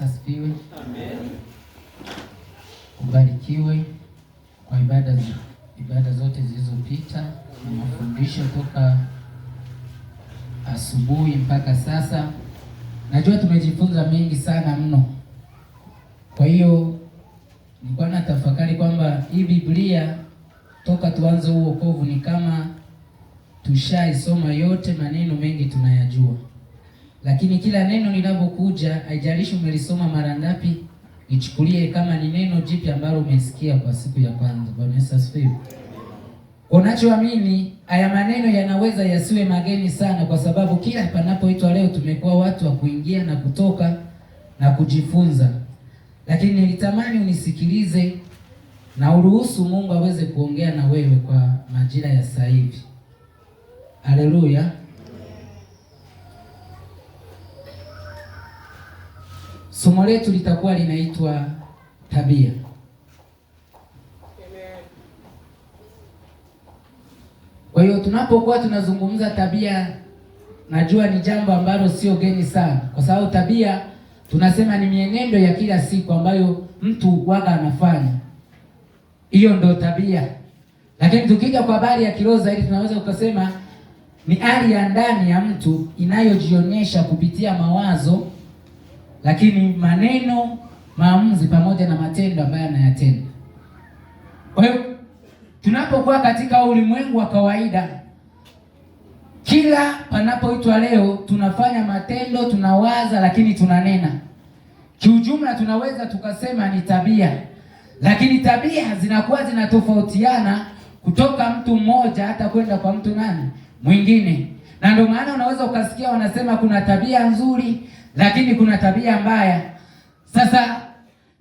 Yesu asifiwe. Amen. Ubarikiwe kwa ibada zote zilizopita na mafundisho toka asubuhi mpaka sasa. Najua tumejifunza mengi sana mno. Kwa hiyo nilikuwa natafakari kwamba hii Biblia toka tuanze wokovu ni kama tushaisoma yote, maneno mengi tunayajua. Lakini kila neno linapokuja, haijalishi umelisoma mara ngapi, ichukulie kama ni neno jipya ambalo umesikia kwa siku ya kwanza. Bwana Yesu asifiwe. Unachoamini haya maneno yanaweza yasiwe mageni sana, kwa sababu kila panapoitwa leo tumekuwa watu wa kuingia na kutoka na kujifunza. Lakini nilitamani unisikilize na uruhusu Mungu aweze kuongea na wewe kwa majira ya sasa hivi. Haleluya. Somo letu litakuwa linaitwa tabia. Kwa hiyo tunapokuwa tunazungumza tabia, najua ni jambo ambalo sio geni sana, kwa sababu tabia tunasema ni mienendo ya kila siku ambayo mtu waga anafanya. Hiyo ndo tabia. Lakini tukija kwa habari ya kiroho zaidi, tunaweza kusema ni hali ya ndani ya mtu inayojionyesha kupitia mawazo, lakini maneno, maamuzi pamoja na matendo ambayo anayatenda. Kwa hiyo tunapokuwa katika ulimwengu wa kawaida, kila panapoitwa leo tunafanya matendo, tunawaza, lakini tunanena. Kiujumla tunaweza tukasema ni tabia. Lakini tabia zinakuwa zinatofautiana kutoka mtu mmoja hata kwenda kwa mtu mwingine. Na ndio maana unaweza ukasikia wanasema kuna tabia nzuri, lakini kuna tabia mbaya. Sasa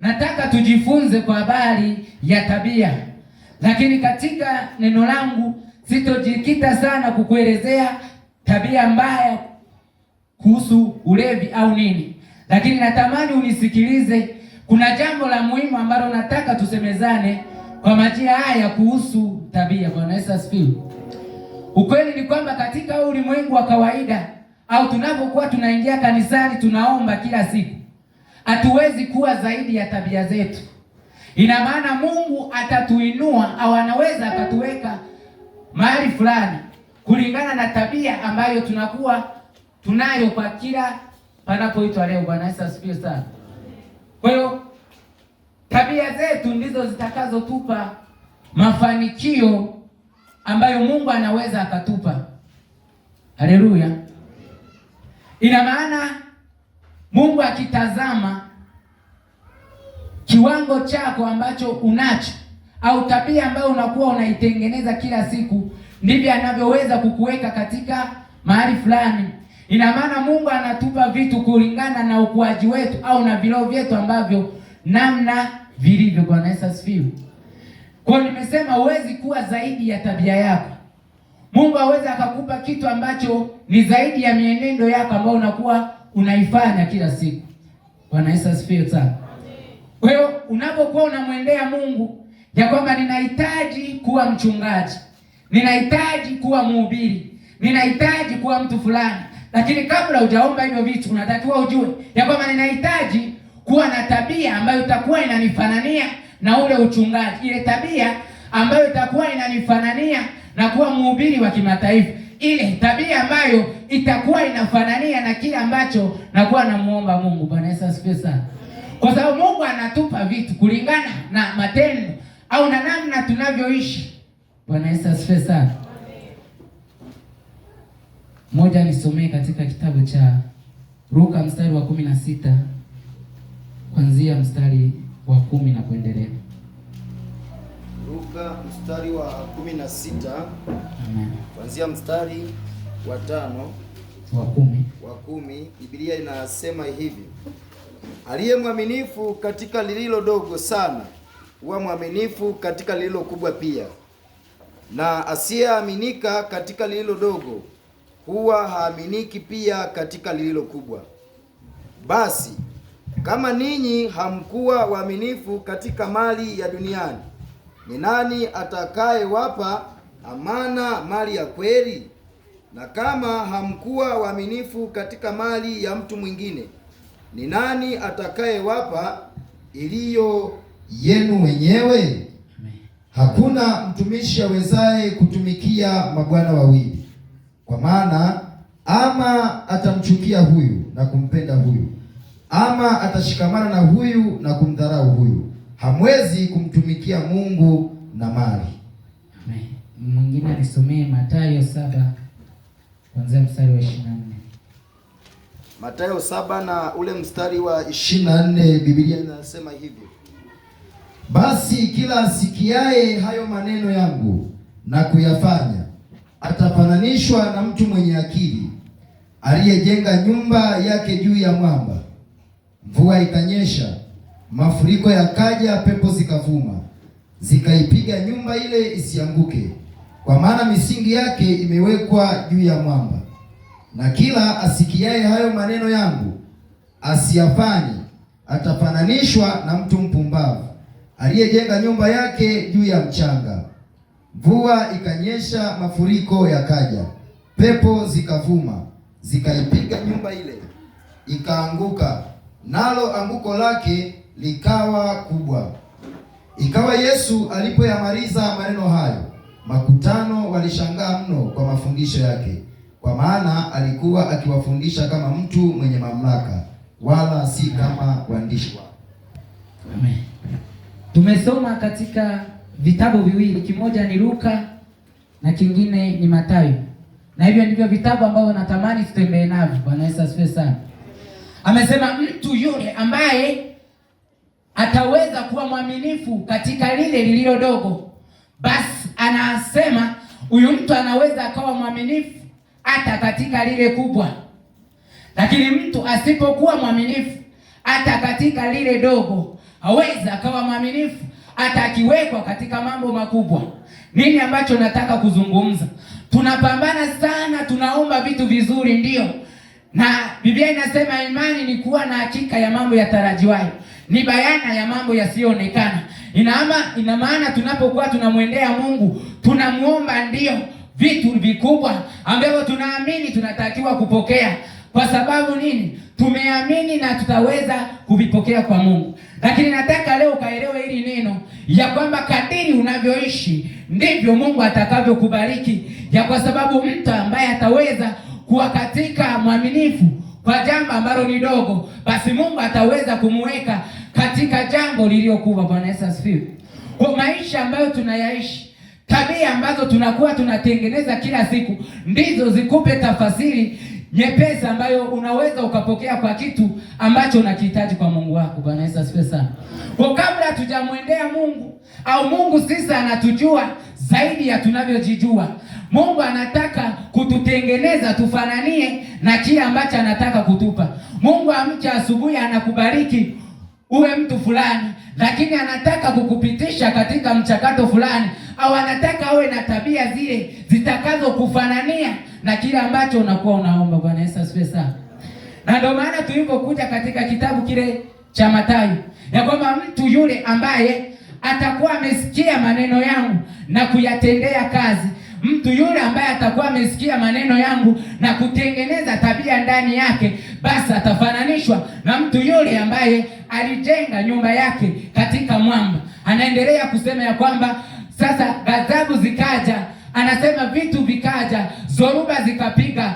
nataka tujifunze kwa habari ya tabia. Lakini katika neno langu sitojikita sana kukuelezea tabia mbaya kuhusu ulevi au nini. Lakini natamani unisikilize, kuna jambo la muhimu ambalo nataka tusemezane kwa majira haya kuhusu tabia. Bwana Yesu asifiwe. Ukweli ni kwamba katika ulimwengu wa kawaida au tunapokuwa tunaingia kanisani tunaomba kila siku, hatuwezi kuwa zaidi ya tabia zetu. Ina maana Mungu atatuinua au anaweza akatuweka mahali fulani kulingana na tabia ambayo tunakuwa tunayo kwa kila panapoitwa leo. Bwana Yesu asifiwe sana. Kwa hiyo tabia zetu ndizo zitakazotupa mafanikio ambayo Mungu anaweza akatupa. Haleluya. Ina maana Mungu akitazama kiwango chako ambacho unacho au tabia ambayo unakuwa unaitengeneza kila siku, ndivyo anavyoweza kukuweka katika mahali fulani. Ina maana Mungu anatupa vitu kulingana na ukuaji wetu au na viroho vyetu ambavyo namna vilivyo. Bwana Yesu asifiwe. Kwa nimesema huwezi kuwa zaidi ya tabia yako. Mungu hawezi akakupa kitu ambacho ni zaidi ya mienendo yako ambayo unakuwa unaifanya kila siku. Bwana Yesu asifiwe sana. Kwa hiyo unapokuwa unamwendea Mungu ya kwamba ninahitaji kuwa mchungaji, ninahitaji kuwa mhubiri, ninahitaji kuwa mtu fulani, lakini kabla hujaomba hivyo vitu unatakiwa ujue ya kwamba ninahitaji kuwa na tabia ambayo itakuwa inanifanania na ule uchungaji, ile tabia ambayo itakuwa inanifanania na kuwa mhubiri wa kimataifa, ile tabia ambayo itakuwa inafanania na kile ambacho nakuwa namuomba Mungu. Bwana Yesu asifiwe sana. Kwa sababu Mungu anatupa vitu kulingana na matendo au na namna tunavyoishi. Bwana Yesu asifiwe sana. Moja nisomee katika kitabu cha Luka mstari wa 16 kuanzia mstari wa 10 na kuendelea. Luka mstari wa 16. Amen. Kuanzia mstari wa 5 wa 10, Biblia inasema hivi: aliye mwaminifu katika lililo dogo sana huwa mwaminifu katika lililo kubwa pia, na asiyeaminika katika lililo dogo huwa haaminiki pia katika lililo kubwa. Basi kama ninyi hamkuwa waaminifu katika mali ya duniani, ni nani atakayewapa amana mali ya kweli? Na kama hamkuwa waaminifu katika mali ya mtu mwingine, ni nani atakayewapa iliyo yenu wenyewe? Hakuna mtumishi awezaye kutumikia mabwana wawili, kwa maana ama atamchukia huyu na kumpenda huyu, ama atashikamana na huyu na kumdharau huyu. Hamwezi kumtumikia Mungu na mali. Amen. Mwingine anisomee Mathayo 7 kuanzia mstari wa 24. Mathayo 7 na ule mstari wa 24, Biblia inasema hivyo: basi kila asikiaye hayo maneno yangu na kuyafanya atafananishwa na mtu mwenye akili aliyejenga nyumba yake juu ya mwamba. Mvua ikanyesha, mafuriko yakaja, pepo zikavuma, zikaipiga nyumba ile isianguke, kwa maana misingi yake imewekwa juu ya mwamba. Na kila asikiaye hayo maneno yangu asiyafanye atafananishwa na mtu mpumbavu aliyejenga nyumba yake juu ya mchanga. Mvua ikanyesha, mafuriko yakaja, pepo zikavuma, zikaipiga nyumba ile, ikaanguka, nalo anguko lake likawa kubwa. Ikawa Yesu alipoyamaliza maneno hayo, makutano walishangaa mno kwa mafundisho yake, kwa maana alikuwa akiwafundisha kama mtu mwenye mamlaka, wala si kama waandishi wao. Amen. Tumesoma katika vitabu viwili, kimoja ni Luka na kingine ni Mathayo, na hivyo ndivyo vitabu ambavyo natamani tutembee navyo. Bwana Yesu asifiwe sana. Amesema mtu yule ambaye ataweza kuwa mwaminifu katika lile lililo dogo, basi anasema huyu mtu anaweza akawa mwaminifu hata katika lile kubwa. Lakini mtu asipokuwa mwaminifu hata katika lile dogo, hawezi akawa mwaminifu hata akiwekwa katika mambo makubwa. Nini ambacho nataka kuzungumza? Tunapambana sana, tunaomba vitu vizuri, ndio, na Biblia inasema imani ni kuwa na hakika ya mambo yatarajiwayo, ni bayana ya mambo yasiyoonekana. Ina maana tunapokuwa tunamwendea Mungu, tunamuomba ndio vitu vikubwa ambavyo tunaamini tunatakiwa kupokea. Kwa sababu nini? Tumeamini na tutaweza kuvipokea kwa Mungu. Lakini nataka leo ukaelewe hili neno ya kwamba kadiri unavyoishi ndivyo Mungu atakavyokubariki, ya kwa sababu mtu ambaye ataweza kuwa katika mwaminifu kwa jambo ambalo ni dogo, basi Mungu ataweza kumweka katika jambo lililokubwa. Bwana Yesu asifiwe. Kwa maisha ambayo tunayaishi, tabia ambazo tunakuwa tunatengeneza kila siku, ndizo zikupe tafasiri nyepesi ambayo unaweza ukapokea kwa kitu ambacho unakihitaji kwa Mungu wako. Bwana Yesu asifiwe sana. Kwa kabla tujamwendea Mungu, au Mungu sisi anatujua zaidi ya tunavyojijua. Mungu anataka kututengeneza tufananie na kile ambacho anataka kutupa. Mungu amcha asubuhi anakubariki uwe mtu fulani, lakini anataka kukupitisha katika mchakato fulani, au anataka uwe na tabia zile zitakazo kufanania na kile ambacho unakuwa unaomba. Bwana Yesu asifiwe sana. Na ndio maana tulipokuja katika kitabu kile cha Mathayo, ya kwamba mtu yule ambaye atakuwa amesikia maneno yangu na kuyatendea kazi, mtu yule ambaye atakuwa amesikia maneno yangu na kutengeneza tabia ndani yake, basi atafananishwa na mtu yule ambaye alijenga nyumba yake katika mwamba. Anaendelea kusema ya kwamba sasa ghadhabu zikaja, anasema vitu vikaja, zoruba zikapiga,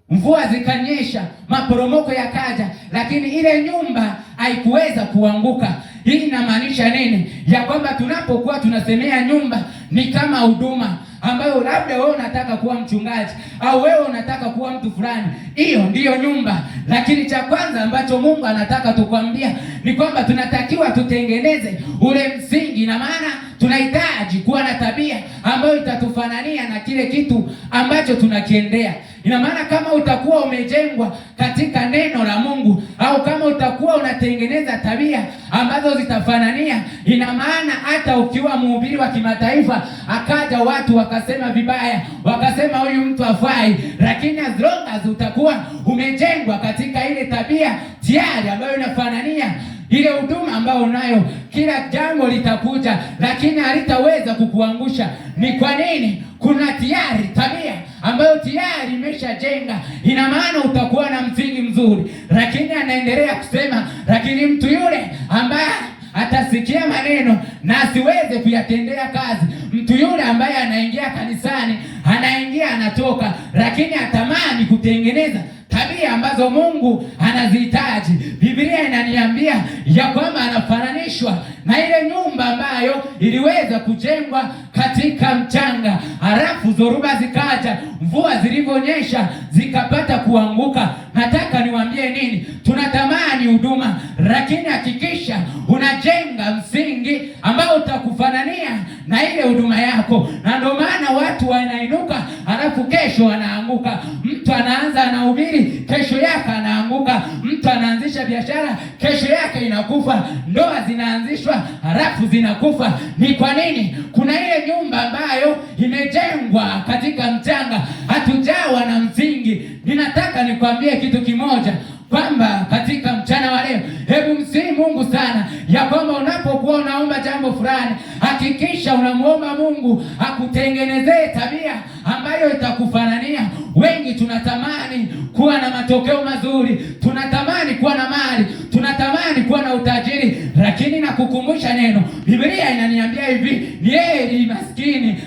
mvua zikanyesha, maporomoko yakaja, lakini ile nyumba haikuweza kuanguka. Hii inamaanisha nini? Ya kwamba tunapokuwa tunasemea nyumba ni kama huduma ambayo labda wewe unataka kuwa mchungaji au wewe unataka kuwa mtu fulani, hiyo ndiyo nyumba. Lakini cha kwanza ambacho Mungu anataka tukwambia ni kwamba tunatakiwa tutengeneze ule msingi, na maana tunahitaji kuwa na tabia ambayo itatufanania na kile kitu ambacho tunakiendea. Ina maana kama utakuwa umejengwa katika neno la Mungu, au kama utakuwa unatengeneza tabia ambazo zitafanania, ina maana hata ukiwa mhubiri wa kimataifa akaja watu wakasema vibaya, wakasema huyu mtu hafai, lakini as long as utakuwa umejengwa katika ile tabia tayari ambayo inafanania ile huduma ambayo unayo, kila jambo litakuja lakini halitaweza kukuangusha. Ni kwa nini? Kuna tayari tabia ambayo tayari imeshajenga, ina maana utakuwa na msingi mzuri. Lakini anaendelea kusema, lakini mtu yule ambaye atasikia maneno na asiweze kuyatendea kazi, mtu yule ambaye anaingia kanisani, anaingia anatoka, lakini atamani kutengeneza tabia ambazo Mungu anazihitaji, Biblia inaniambia ya kwamba anafananishwa na ile nyumba ambayo iliweza kujengwa katika mchanga, halafu dhoruba zikaja, mvua zilivyonyesha zikapata kuanguka. Nataka niwaambie nini? Tunatamani huduma, lakini hakikisha unajenga msingi ambao utakufanania na ile huduma yako. Na ndio maana watu wanainuka, halafu kesho wanaanguka. Mtu anaanza anahubiri, kesho yake anaanguka. Mtu anaanzisha biashara, kesho yake inakufa. Ndoa zinaanzishwa, halafu zinakufa. Ni kwa nini? Kuna ile nyumba ambayo imejengwa katika mchanga, hatujawa na msingi. Ninataka nikwambie kitu kimoja, kwamba katika mchana wa leo, hebu msihi Mungu sana ya kwamba unapokuwa unaomba jambo fulani, hakikisha unamuomba Mungu akutengenezee tabia ambayo itakufanania. Wengi tunatamani kuwa na matokeo mazuri, tunatamani kuwa na mali, tunatamani kuwa na utajiri, lakini nakukumbusha neno, Biblia inaniambia hivi, ni heri maskini.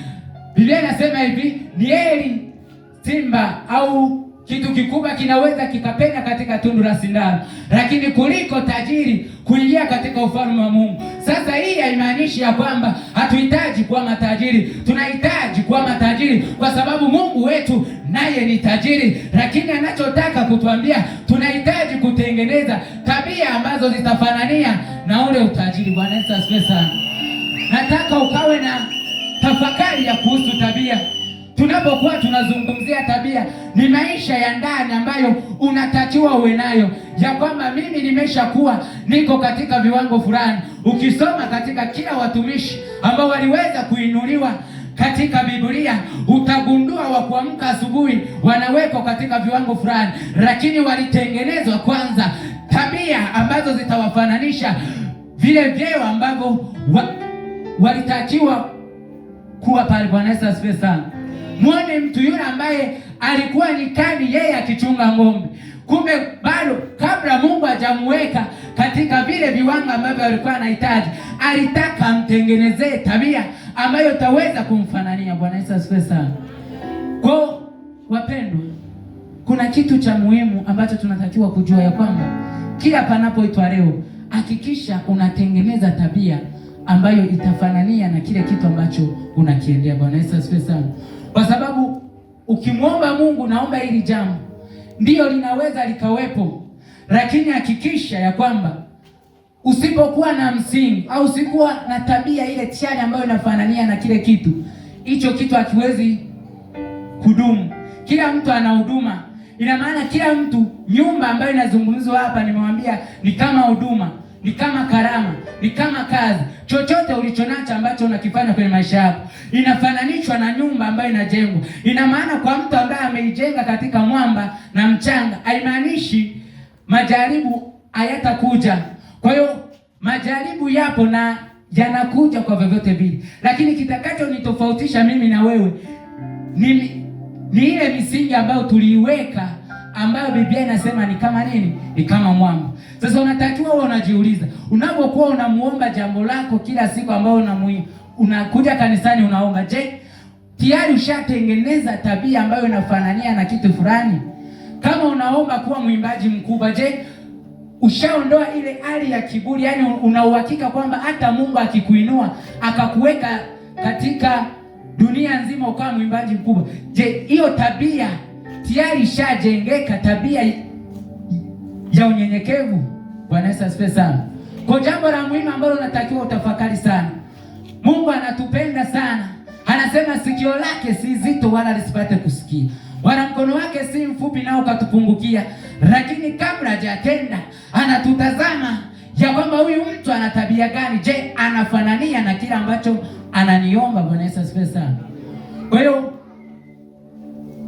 Biblia inasema hivi, ni heri simba au kitu kikubwa kinaweza kikapenya katika tundu la sindano, lakini kuliko tajiri kuingia katika ufalme wa Mungu. Sasa hii haimaanishi ya kwamba hatuhitaji kuwa matajiri. Tunahitaji kuwa matajiri kwa sababu Mungu wetu naye ni tajiri, lakini anachotaka kutuambia, tunahitaji kutengeneza tabia ambazo zitafanania na ule utajiri. Bwana Yesu asifiwe sana. Nataka ukawe na tafakari ya kuhusu tabia. Tunapokuwa tunazungumzia tabia, ni maisha ya ndani ambayo unatakiwa uwe nayo, ya kwamba mimi nimeshakuwa niko katika viwango fulani. Ukisoma katika kila watumishi ambao waliweza kuinuliwa katika Biblia, utagundua wa kuamka asubuhi wanawekwa katika viwango fulani, lakini walitengenezwa kwanza tabia ambazo zitawafananisha vile vyeo ambavyo walitakiwa kuwa pale. Bwana Yesu asifiwe sana. Muone mtu yule ambaye alikuwa nyikani yeye akichunga ng'ombe, kumbe bado kabla Mungu hajamuweka katika vile viwango ambavyo alikuwa anahitaji, alitaka amtengenezee tabia ambayo itaweza kumfanania. Bwana Yesu asifiwe sana. Kwa wapendwa, kuna kitu cha muhimu ambacho tunatakiwa kujua, ya kwamba kila panapoitwa leo, hakikisha unatengeneza tabia ambayo itafanania na kile kitu ambacho unakiendea. Bwana Yesu asifiwe sana. Kwa sababu ukimwomba Mungu, naomba hili jambo, ndiyo linaweza likawepo, lakini hakikisha ya kwamba usipokuwa na msingi au usikuwa na tabia ile tayari ambayo inafanania na kile kitu, hicho kitu hakiwezi kudumu. Kila mtu ana huduma. Ina maana kila mtu, nyumba ambayo inazungumzwa hapa, nimewambia ni kama huduma, ni kama karama, ni kama kazi. Chochote ulichonacho ambacho unakifanya kwenye maisha yako inafananishwa na nyumba ambayo inajengwa. Ina maana kwa mtu ambaye ameijenga katika mwamba na mchanga, haimaanishi majaribu hayatakuja. Kwa hiyo majaribu yapo na yanakuja kwa vyovyote vile, lakini kitakacho nitofautisha mimi na wewe ni ile misingi ambayo tuliiweka, ambayo Biblia inasema ni kama nini? Ni kama mwamba. Sasa unatakiwa wewe unajiuliza, unapokuwa unamuomba jambo lako kila siku ambao unakuja kanisani unaomba, je, tayari ushatengeneza tabia ambayo inafanania na kitu fulani? Kama unaomba kuwa mwimbaji mkubwa, je, ushaondoa ile hali ya kiburi? Yani una uhakika kwamba hata Mungu akikuinua akakuweka katika dunia nzima ukawa mwimbaji mkubwa, je, hiyo tabia tayari ishajengeka, tabia ya unyenyekevu? Bwana Yesu asifiwe sana. Kwa jambo la muhimu ambalo unatakiwa utafakari sana, Mungu anatupenda sana. Anasema sikio lake si zito wala lisipate kusikia, wala mkono wake si mfupi nao ukatupungukia. Lakini kabla hajatenda, anatutazama ya kwamba huyu mtu ana tabia gani. Je, anafanania na kile ambacho ananiomba? Bwana Yesu asifiwe sana. Kwa hiyo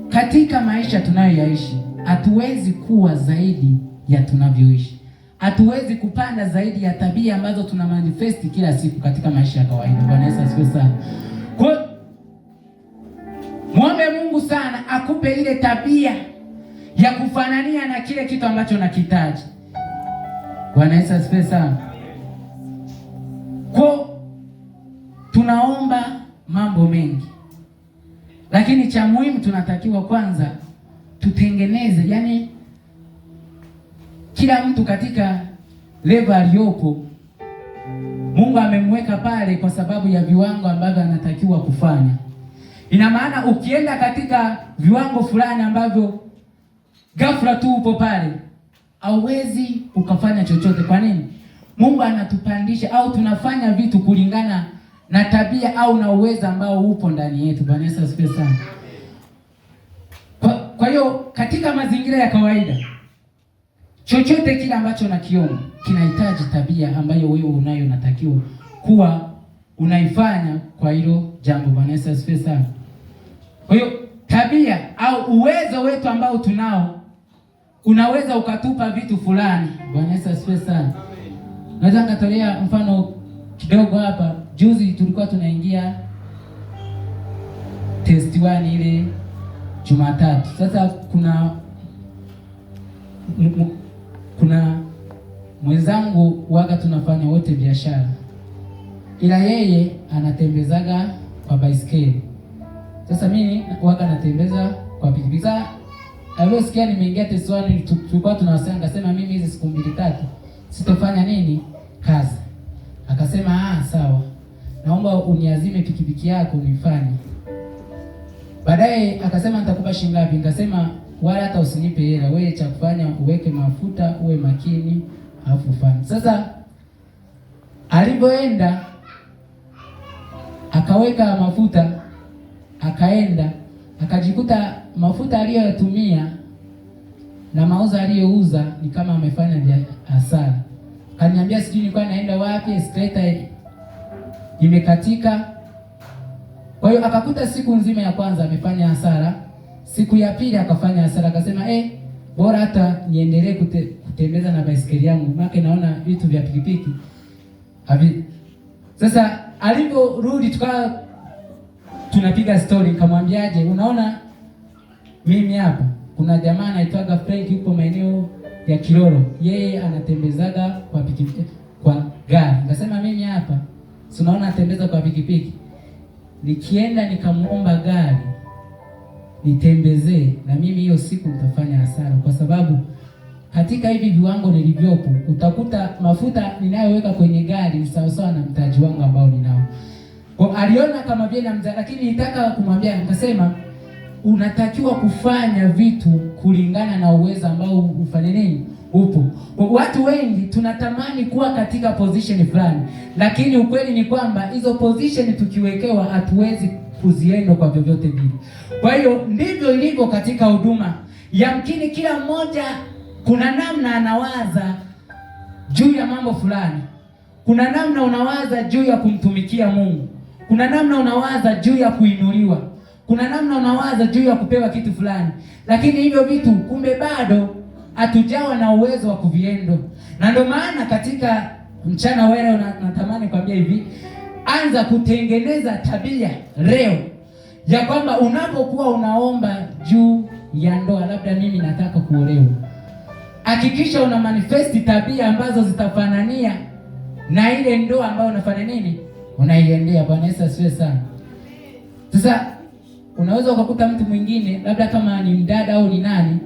katika maisha tunayoyaishi, hatuwezi kuwa zaidi ya tunavyoishi. Hatuwezi kupanda zaidi ya tabia ambazo tuna manifesti kila siku katika maisha ya kawaida. Bwana Yesu asifiwe sana. Kwa muombe Mungu sana akupe ile tabia ya kufanania na kile kitu ambacho unakihitaji. Bwana Yesu asifiwe sana. Kwa tunaomba mambo mengi, lakini cha muhimu tunatakiwa kwanza tutengeneze, yani kila mtu katika level aliyopo Mungu amemweka pale kwa sababu ya viwango ambavyo anatakiwa kufanya. Ina maana ukienda katika viwango fulani ambavyo ghafla tu upo pale, hauwezi ukafanya chochote. Kwa nini? Mungu anatupandisha au tunafanya vitu kulingana na tabia au na uwezo ambao upo ndani yetu. Bwana Yesu asifiwe sana. Kwa hiyo katika mazingira ya kawaida, chochote kile ambacho nakiona kinahitaji tabia ambayo wewe unayo, natakiwa kuwa unaifanya kwa hilo jambo. Bwana Yesu asifiwe sana. Kwa hiyo tabia au uwezo wetu ambao tunao unaweza ukatupa vitu fulani. Bwana Yesu asifiwe sana. Naweza nikatolea mfano kidogo hapa. Juzi tulikuwa tunaingia test 1 ile Jumatatu. Sasa kuna mwenzangu waga tunafanya wote biashara, ila yeye anatembezaga kwa baisikeli. Sasa mimi waga natembeza kwa pikipiki. Sasa aliosikia nimeingia test 1 tulikuwa tunawasanga, akasema mimi hizi siku 2-3 sitofanya nini kazi. Akasema sawa, naomba uniazime pikipiki yako nifanye. Baadaye akasema nitakupa shilingi ngapi? Nikasema wala hata usinipe hela, wewe cha kufanya uweke mafuta, uwe makini, alafu fanya. Sasa alipoenda akaweka mafuta, akaenda akajikuta mafuta aliyotumia na mauzo aliyouza ni kama amefanya hasara. Kaniambia sijui nilikuwa naenda wapi, skater imekatika. Kwa hiyo akakuta siku nzima ya kwanza amefanya hasara, siku ya pili akafanya hasara. Akasema bora hata niendelee kutembeza na baisikeli yangu, maana naona vitu vya pikipiki havi. Sasa aliporudi tukawa tunapiga story, nikamwambiaje, unaona mimi hapa kuna jamaa anaitwa Frank yuko maeneo ya Kilolo, yeye anatembezaga kwa pikipiki kwa gari. Nikasema mimi hapa si unaona natembeza kwa pikipiki, nikienda nikamuomba gari nitembezee, na mimi hiyo siku nitafanya hasara, kwa sababu katika hivi viwango nilivyopo utakuta mafuta ninayoweka kwenye gari ni sawa sawa na mtaji wangu ambao ninao. Kwa aliona kama vile lakini nitaka kumwambia, nikasema unatakiwa kufanya vitu kulingana na uwezo ambao ufanye nini upo. Kwa watu wengi tunatamani kuwa katika position fulani, lakini ukweli ni kwamba hizo position tukiwekewa hatuwezi kuzienda kwa vyovyote vile. Kwa hiyo ndivyo ilivyo katika huduma. Yamkini kila mmoja kuna namna anawaza juu ya mambo fulani. Kuna namna unawaza juu ya kumtumikia Mungu. Kuna namna unawaza juu ya kuinuliwa. Kuna namna unawaza juu ya kupewa kitu fulani. Lakini hivyo vitu kumbe bado hatujawa na uwezo wa kuviendo. Na ndio maana katika mchana wewe natamani kwambia hivi, anza kutengeneza tabia leo ya kwamba unapokuwa unaomba juu ya ndoa, labda mimi nataka kuolewa, hakikisha una manifesti tabia ambazo zitafanania na ile ndoa ambayo unafanya nini unaiendea. Bwana Yesu asifiwe sana. Sasa unaweza ukakuta mtu mwingine labda kama ni mdada au ni nani,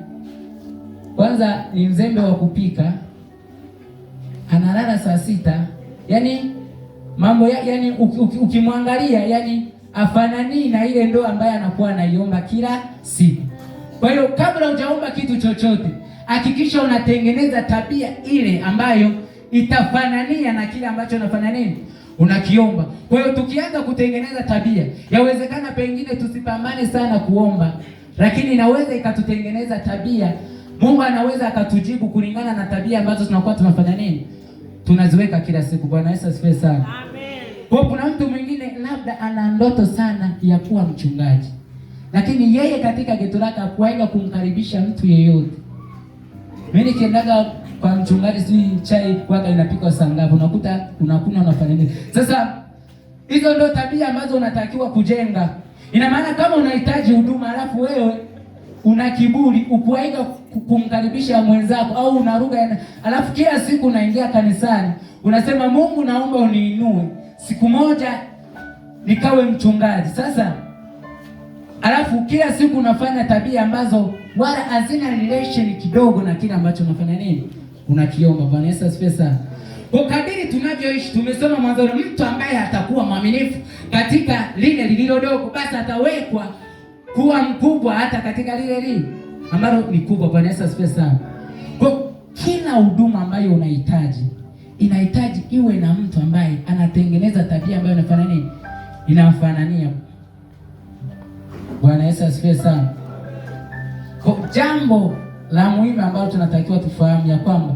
kwanza ni mzembe wa kupika, analala saa 6, yani mambo yani ukimwangalia yani afanani na ile ndoa ambayo anakuwa anaiomba kila siku. Kwa hiyo kabla hujaomba kitu chochote, hakikisha unatengeneza tabia ile ambayo itafanania na kile ambacho unafanya nini unakiomba. Kwa hiyo tukianza kutengeneza tabia, yawezekana pengine tusipambane sana kuomba, lakini inaweza ikatutengeneza tabia. Mungu anaweza akatujibu kulingana na tabia ambazo tunakuwa tunafanya nini tunaziweka kila siku. Bwana Yesu asifiwe sana. Amen. Kwa kuna mtu mwingine labda ana ndoto sana ya kuwa mchungaji, lakini yeye katika geto lake hakuwahi kumkaribisha mtu yeyote. Mimi nikiendaga kwa mchungaji sijui chai kwaga inapikwa saa ngapi, unakuta unakunywa unafanya nini. Sasa hizo ndio tabia ambazo unatakiwa kujenga. Ina maana kama unahitaji huduma alafu wewe una kiburi, ukuaiga kumkaribisha mwenzako, au unaruga, alafu kila siku unaingia kanisani unasema Mungu, naomba uniinue siku moja nikawe mchungaji. Sasa alafu kila siku unafanya tabia ambazo wala hazina relation kidogo na kile ambacho unafanya nini, unakiomba. Bwana Yesu asifiwe sana. Kwa kadiri tunavyoishi, tumesoma mwanzo, mtu ambaye hatakuwa mwaminifu katika lile lililo dogo, basi atawekwa kuwa mkubwa hata katika lile ambalo ni kubwa. Bwana Yesu asifiwe sana. Kwa kila huduma ambayo unahitaji, inahitaji iwe na mtu ambaye anatengeneza tabia ambayo inafanya nini, inamfanania. Bwana Yesu asifiwe sana. Kwa jambo la muhimu ambalo tunatakiwa tufahamu ya kwamba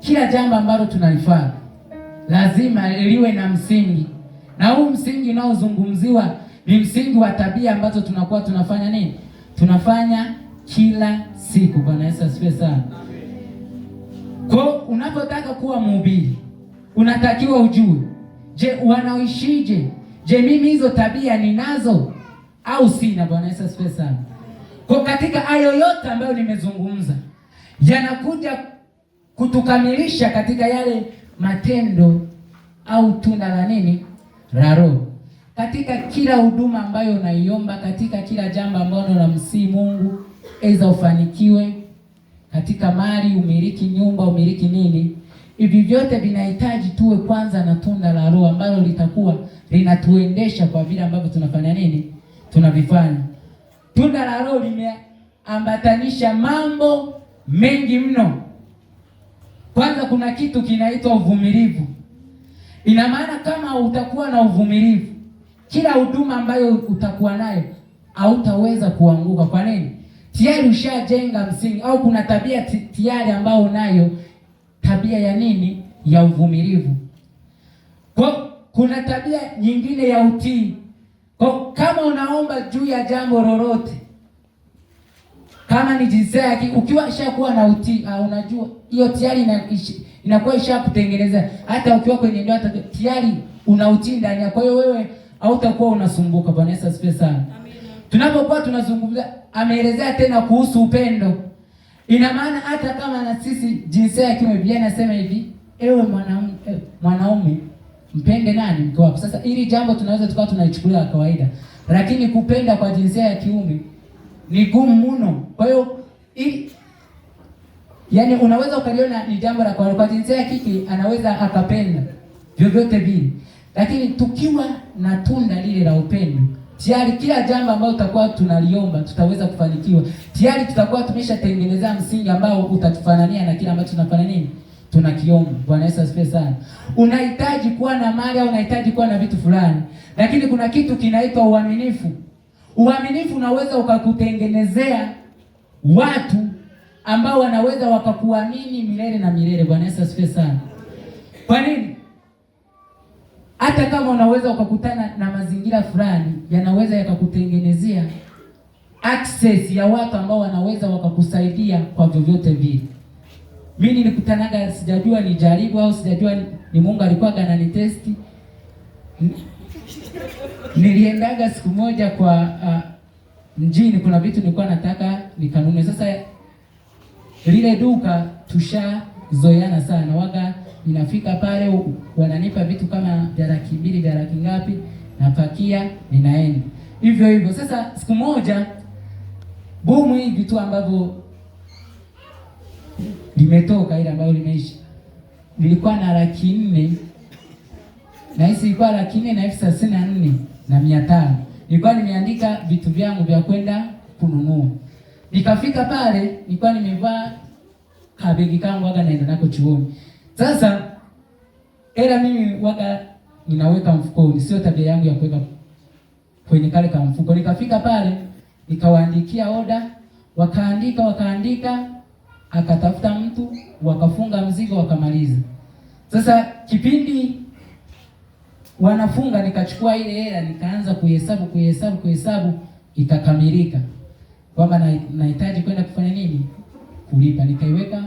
kila jambo ambalo tunalifanya lazima liwe na msingi, na huu msingi unaozungumziwa ni msingi wa tabia ambazo tunakuwa tunafanya nini, tunafanya kila siku. Bwana Yesu asifiwe sana. Kwa unapotaka kuwa mhubiri, unatakiwa ujue, je, wanaoishije? Je, mimi hizo tabia ninazo au sina? Bwana Yesu asifiwe sana. Kwa katika hayo yote ambayo nimezungumza, yanakuja kutukamilisha katika yale matendo au tunda la nini, la Roho. Katika kila huduma ambayo unaiomba, katika kila jambo ambalo unamsihi Mungu, aidha ufanikiwe katika mali, umiliki nyumba, umiliki nini, hivi vyote vinahitaji tuwe kwanza na tunda la Roho ambalo litakuwa linatuendesha kwa vile ambavyo tunafanya nini, tunavifanya. Tunda la Roho limeambatanisha mambo mengi mno. Kwanza kuna kitu kinaitwa uvumilivu. Ina maana kama utakuwa na uvumilivu, kila huduma ambayo utakuwa nayo hautaweza kuanguka. Kwa nini? Tayari ushajenga msingi, au kuna tabia tayari ambayo unayo, tabia ya nini, ya uvumilivu. Kwa kuna tabia nyingine ya utii. Kwa kama unaomba juu ya jambo lolote, kama ni jinsia yake, ukiwa ishakuwa na utii, unajua hiyo tayari inakuwa ishakutengeneza. Hata ukiwa kwenye ndoa tayari una utii ndani yako, kwa hiyo wewe hautakuwa unasumbuka. Bwana Yesu asifiwe sana. Amen. Tunapokuwa tunazungumza, ameelezea tena kuhusu upendo. Ina maana hata kama na sisi jinsia ya kiume, Biblia inasema hivi, ewe mwanaume mpende nani, mke wako. Sasa ili jambo tunaweza tukawa tunaichukulia kawaida, lakini kupenda kwa jinsia ya kiume ni gumu mno. Kwa hiyo yaani unaweza ukaliona ni jambo la kwa jinsia ya kike anaweza akapenda vyovyote vile, lakini tukiwa na tunda lile la upendo, tayari kila jambo ambalo tutakuwa tunaliomba tutaweza kufanikiwa. Tayari tutakuwa tumeshatengeneza msingi ambao utatufanania na kila ambacho tunafanya nini, tunakiomba. Bwana Yesu asifiwe sana. Unahitaji kuwa na mali au unahitaji kuwa na vitu fulani, lakini kuna kitu kinaitwa uaminifu. Uaminifu unaweza ukakutengenezea watu ambao wanaweza wakakuamini milele na milele. Bwana Yesu asifiwe sana. Kwa nini? Hata kama unaweza ukakutana na mazingira fulani, yanaweza yakakutengenezea access ya watu ambao wanaweza wakakusaidia kwa vyovyote vile. Mimi nilikutanaga, sijajua ni jaribu au sijajua ni Mungu alikuwa ananitesti. Niliendaga siku moja kwa mjini, kuna vitu nilikuwa nataka nikanunue. Sasa lile duka tushazoeana sana, waga ninafika pale wananipa vitu kama vya laki mbili vya laki ngapi, napakia ninaenda hivyo hivyo. Sasa siku moja bomu hii vitu ambavyo limetoka ile ambayo limeisha, nilikuwa na laki nne na hisi ilikuwa laki nne na 34,500. Nilikuwa nimeandika vitu vyangu vya kwenda kununua. Nikafika pale, nilikuwa nimevaa kabegi kangu waga naenda nako chuoni. Sasa era mimi waga ninaweka mfukoni, sio tabia yangu ya kuweka kwenye kale kama mfuko. Nikafika pale, nikawaandikia oda, wakaandika, akatafuta mtu, wakafunga mzigo, wakamaliza. Sasa kipindi wanafunga, nikachukua ile hela nikaanza kuhesabu, ikakamilika kwamba nahitaji kwenda kufanya nini, kulipa. Nikaiweka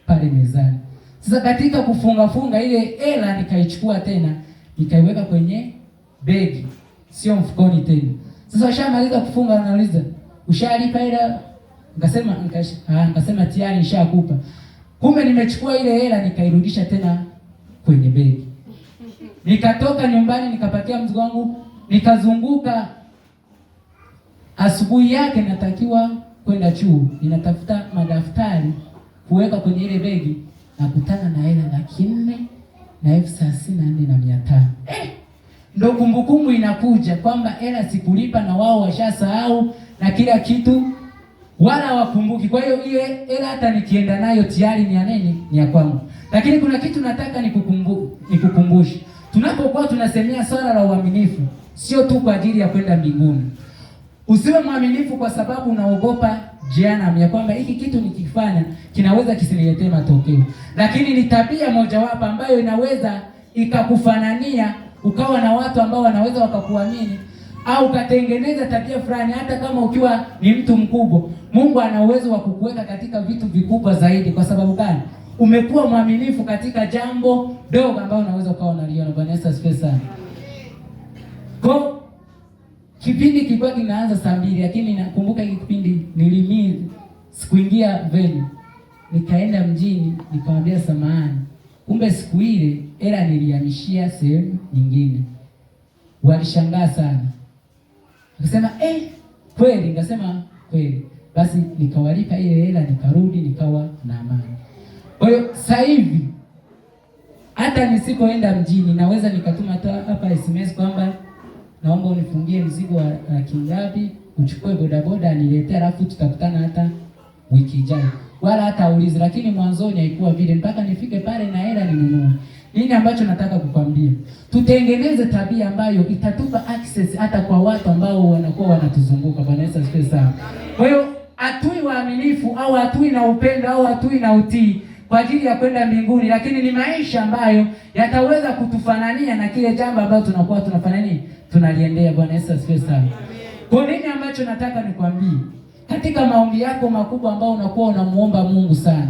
pale mezani. Sasa katika kufunga ile hela nikaichukua tena, nikaiweka kwenye begi, sio mfukoni tena. Sasa washamaliza kufunga, wanauliza, ushalipa hela? Nikasema tayari nishakupa. Kumbe nimechukua ile hela nikairudisha tena kwenye begi. Nikatoka nyumbani nikapakia mzigo wangu, nikazunguka. Asubuhi yake natakiwa kwenda chuo. Ninatafuta madaftari kuweka kwenye ile begi, nakutana na hela 4,34,500. Ndo kumbukumbu inakuja kwamba hela sikulipa na wao washasahau na kila kitu wala wakumbuki. Kwa hiyo ile hela hata nikienda nayo tayari ni ya nini? Ni ya kwangu. Lakini kuna kitu nataka nikukumbushe. Tunapokuwa tunasemea swala la uaminifu, sio tu kwa ajili ya kwenda mbinguni. Usiwe mwaminifu kwa sababu unaogopa jehanamu, ya kwamba hiki kitu nikifanya kinaweza kisiniletee matokeo. Lakini ni tabia mojawapo ambayo inaweza ikakufanania ukawa na watu ambao wanaweza wakakuamini, au ukatengeneza tabia fulani. Hata kama ukiwa ni mtu mkubwa, Mungu ana uwezo wa kukuweka katika vitu vikubwa zaidi. Kwa sababu gani? Umekuwa mwaminifu katika jambo dogo ambalo unaweza ukawa unaliona. Bwana Yesu asifiwe sana. Kwa kipindi kilikuwa kinaanza saa 2, lakini nakumbuka hiki kipindi sikuingia venue. Nikaenda mjini, nikamwambia samahani. Kumbe siku ile hela nilihamishia sehemu nyingine. Walishangaa sana. Akasema, kweli? Nikasema kweli. Basi nikawalipa ile hela, nikarudi, nikawa na amani. Kwa hiyo sasa hivi hata nisipoenda mjini naweza nikatuma hapa SMS kwamba naomba unifungie mzigo wa kingapi, uchukue bodaboda niletee, alafu tutakutana hata wiki ijayo. Wala hata ulizi. Lakini mwanzoni haikuwa vile, mpaka nifike pale na hela ninunue. Nini ambacho nataka kukwambia? Tutengeneze tabia ambayo itatupa access hata kwa watu ambao wanakuwa wanatuzunguka. Bwana Yesu asifiwe sana. Kwa hiyo hatui waaminifu au hatui na upendo au hatui na utii kwa ajili ya kwenda mbinguni, lakini ni maisha ambayo yataweza kutufanania na kile jambo ambalo tunakuwa tunafanya tunaliendea. Bwana Yesu asifiwe sana. Kwa nini ambacho nataka nikwambie, katika maombi yako makubwa ambao unakuwa unamuomba Mungu sana,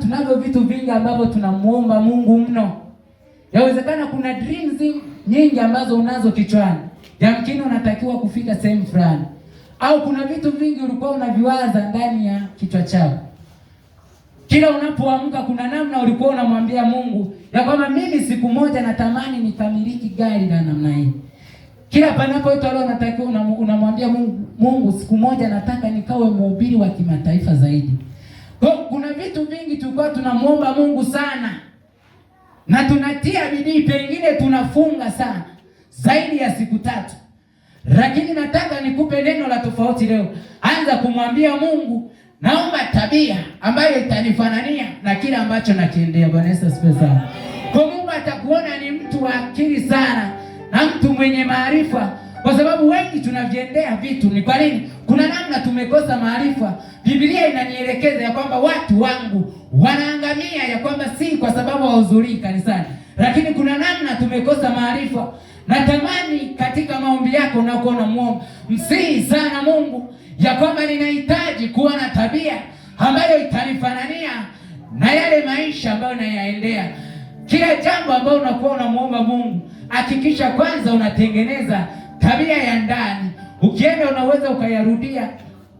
tunavyo vitu vingi ambavyo tunamuomba Mungu mno. Yawezekana kuna dreams nyingi ambazo unazo kichwani, yamkini unatakiwa kufika sehemu fulani, au kuna vitu vingi ulikuwa unaviwaza ndani ya kichwa chako. Kila unapoamka kuna namna ulikuwa unamwambia Mungu ya kwamba mimi siku moja natamani nikamiliki gari la namna hii. Kila panapoitwa leo natakiwa unamwambia Mungu siku moja nataka nikawe mhubiri wa kimataifa zaidi. Kwa kuna vitu vingi tulikuwa tunamuomba Mungu sana, na tunatia bidii, pengine tunafunga sana zaidi ya siku 3. Lakini nataka nikupe neno la tofauti leo. Anza kumwambia Mungu, naomba tabia ambayo itanifanania na kile ambacho nakiendea. Bwana Yesu asifiwe sana. Kwa Mungu atakuona ni mtu wa akili sana na mtu mwenye maarifa, kwa sababu wengi tunaviendea vitu. Ni kwa nini? Kuna namna tumekosa maarifa. Biblia inanielekeza ya kwamba watu wangu wanaangamia, ya kwamba si kwa sababu hawahudhurii kanisani, lakini kuna namna tumekosa maarifa. Natamani katika maombi yako unakuwa unamuomba, msihi sana Mungu ya kwamba ninahitaji kuwa na tabia ambayo itanifanania na yale maisha ambayo nayaendea. Kila jambo ambalo unakuwa unamuomba Mungu, hakikisha kwanza unatengeneza tabia ya ndani. Ukienda unaweza ukayarudia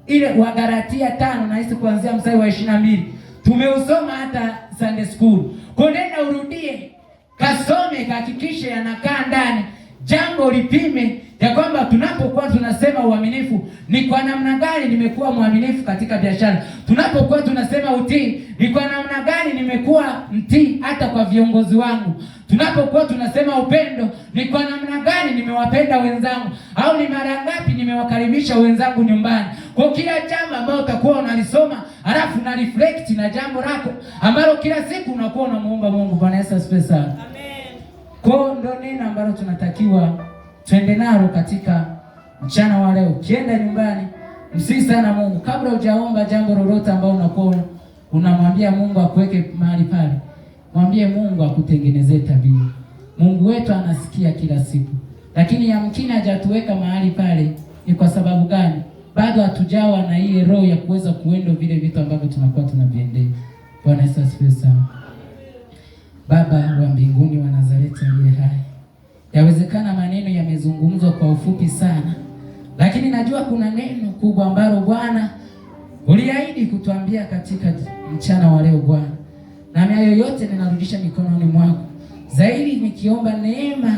ile Wagalatia 5 na hisi kuanzia mstari wa 22. Tumeusoma hata Sunday school. Kwa nenda urudie, kasome, kahakikishe yanakaa ndani. Jambo lipime ya kwamba tunapokuwa tunasema uaminifu, ni kwa namna gani nimekuwa mwaminifu katika biashara. Tunapokuwa tunasema utii, ni kwa namna gani nimekuwa mtii hata kwa viongozi wangu. Tunapokuwa tunasema upendo, ni kwa namna gani nimewapenda wenzangu, au ni mara ngapi nimewakaribisha wenzangu nyumbani. Kwa kila jambo ambalo utakuwa unalisoma, alafu na reflect na jambo lako ambalo kila siku unakuwa unamuomba Mungu. Bwana Yesu asifiwe sana. Amen. Kwa ndo neno ambalo tunatakiwa tuende nalo katika mchana wa leo. Ukienda nyumbani, msihi sana Mungu. Kabla hujaomba jambo lolote ambalo unakuwa unamwambia Mungu akuweke mahali pale, mwambie Mungu akutengenezee tabia. Mungu wetu anasikia kila siku, lakini yamkini hajatuweka mahali pale. Ni kwa sababu gani? Bado hatujawa na ile roho ya kuweza kuenda vile vitu ambavyo tunakuwa tunaviendea. Bwana Yesu asifiwe sana. Baba wa mbinguni, wa Nazareti aliye hai, yawezekana maneno yamezungumzwa kwa ufupi sana, lakini najua kuna neno kubwa ambalo Bwana Uliahidi kutuambia katika mchana wa leo Bwana, na hayo yote ninarudisha mikononi mwako, zaidi nikiomba neema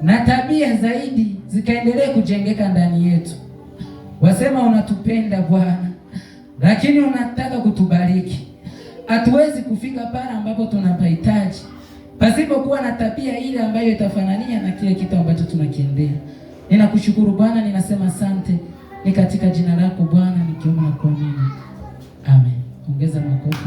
na tabia zaidi zikaendelee kujengeka ndani yetu. Wasema unatupenda Bwana, lakini unataka kutubariki. Hatuwezi kufika pale ambapo tunapahitaji pasipokuwa na tabia ile ambayo itafanania na kile kitu ambacho tunakiendea. Ninakushukuru Bwana, ninasema asante, ni katika jina lako Bwana nikiomba na kuamini. Amen. Ongeza makofi.